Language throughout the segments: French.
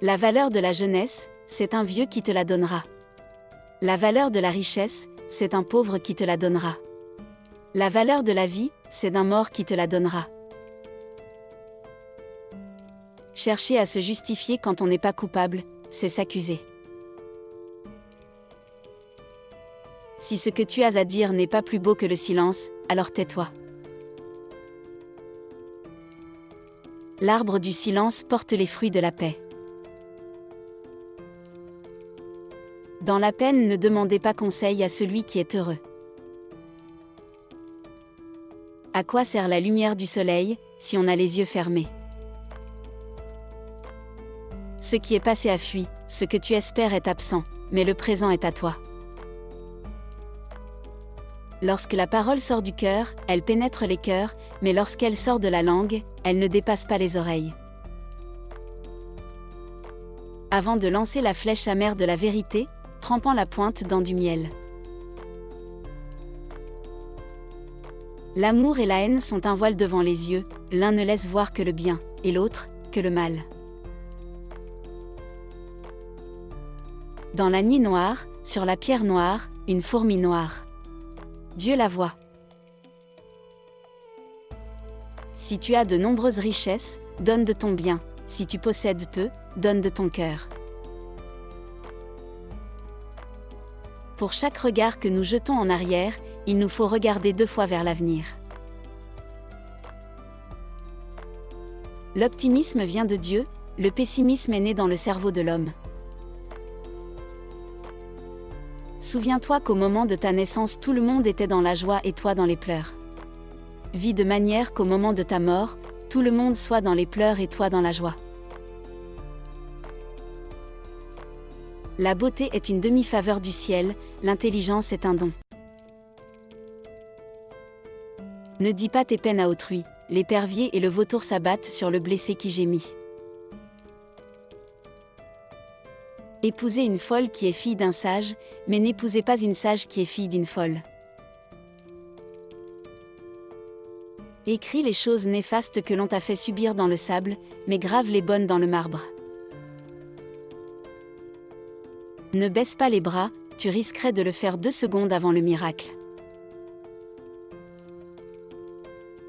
La valeur de la jeunesse, c'est un vieux qui te la donnera. La valeur de la richesse, c'est un pauvre qui te la donnera. La valeur de la vie, c'est d'un mort qui te la donnera. Chercher à se justifier quand on n'est pas coupable, c'est s'accuser. Si ce que tu as à dire n'est pas plus beau que le silence, alors tais-toi. L'arbre du silence porte les fruits de la paix. Dans la peine, ne demandez pas conseil à celui qui est heureux. À quoi sert la lumière du soleil, si on a les yeux fermés? Ce qui est passé a fui, ce que tu espères est absent, mais le présent est à toi. Lorsque la parole sort du cœur, elle pénètre les cœurs, mais lorsqu'elle sort de la langue, elle ne dépasse pas les oreilles. Avant de lancer la flèche amère de la vérité, trempant la pointe dans du miel. L'amour et la haine sont un voile devant les yeux, l'un ne laisse voir que le bien, et l'autre, que le mal. Dans la nuit noire, sur la pierre noire, une fourmi noire. Dieu la voit. Si tu as de nombreuses richesses, donne de ton bien, si tu possèdes peu, donne de ton cœur. Pour chaque regard que nous jetons en arrière, il nous faut regarder 2 fois vers l'avenir. L'optimisme vient de Dieu, le pessimisme est né dans le cerveau de l'homme. Souviens-toi qu'au moment de ta naissance tout le monde était dans la joie et toi dans les pleurs. Vis de manière qu'au moment de ta mort, tout le monde soit dans les pleurs et toi dans la joie. La beauté est une demi-faveur du ciel, l'intelligence est un don. Ne dis pas tes peines à autrui, l'épervier et le vautour s'abattent sur le blessé qui gémit. Épousez une folle qui est fille d'un sage, mais n'épousez pas une sage qui est fille d'une folle. Écris les choses néfastes que l'on t'a fait subir dans le sable, mais grave les bonnes dans le marbre. Ne baisse pas les bras, tu risquerais de le faire 2 secondes avant le miracle.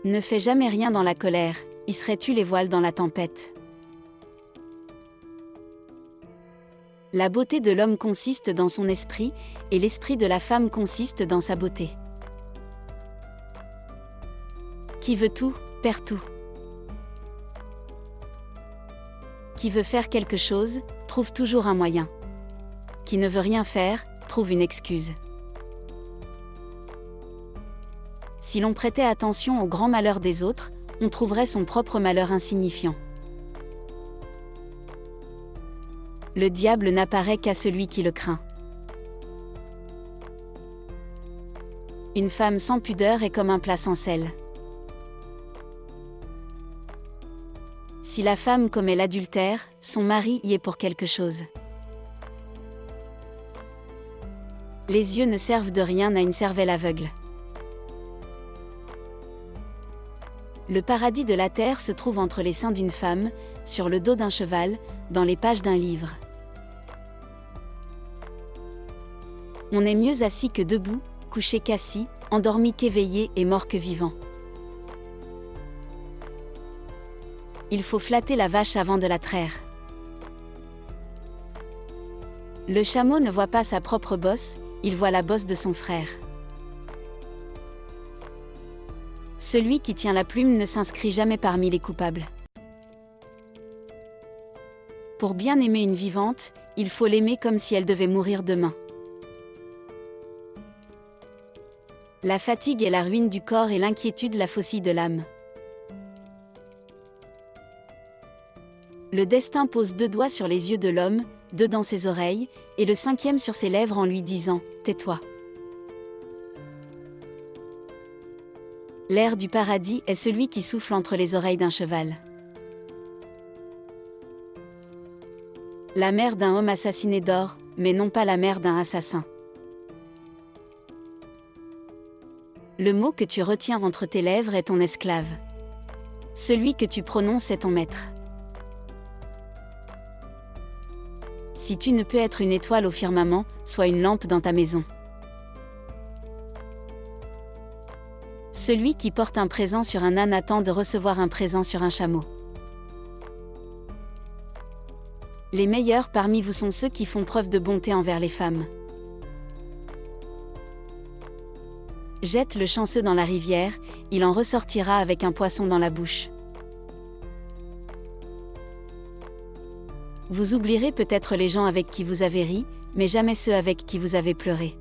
Ne fais jamais rien dans la colère, hisserais-tu les voiles dans la tempête. La beauté de l'homme consiste dans son esprit, et l'esprit de la femme consiste dans sa beauté. Qui veut tout, perd tout. Qui veut faire quelque chose, trouve toujours un moyen. Qui ne veut rien faire, trouve une excuse. Si l'on prêtait attention au grand malheur des autres, on trouverait son propre malheur insignifiant. Le diable n'apparaît qu'à celui qui le craint. Une femme sans pudeur est comme un plat sans sel. Si la femme commet l'adultère, son mari y est pour quelque chose. Les yeux ne servent de rien à une cervelle aveugle. Le paradis de la terre se trouve entre les seins d'une femme, sur le dos d'un cheval, dans les pages d'un livre. On est mieux assis que debout, couché qu'assis, endormi qu'éveillé et mort que vivant. Il faut flatter la vache avant de la traire. Le chameau ne voit pas sa propre bosse, il voit la bosse de son frère. Celui qui tient la plume ne s'inscrit jamais parmi les coupables. Pour bien aimer une vivante, il faut l'aimer comme si elle devait mourir demain. La fatigue est la ruine du corps et l'inquiétude la faucille de l'âme. Le destin pose 2 doigts sur les yeux de l'homme, 2 dans ses oreilles, et le 5e sur ses lèvres en lui disant « Tais-toi ». L'air du paradis est celui qui souffle entre les oreilles d'un cheval. La mère d'un homme assassiné dort, mais non pas la mère d'un assassin. Le mot que tu retiens entre tes lèvres est ton esclave. Celui que tu prononces est ton maître. Si tu ne peux être une étoile au firmament, sois une lampe dans ta maison. Celui qui porte un présent sur un âne attend de recevoir un présent sur un chameau. Les meilleurs parmi vous sont ceux qui font preuve de bonté envers les femmes. Jette le chanceux dans la rivière, il en ressortira avec un poisson dans la bouche. Vous oublierez peut-être les gens avec qui vous avez ri, mais jamais ceux avec qui vous avez pleuré.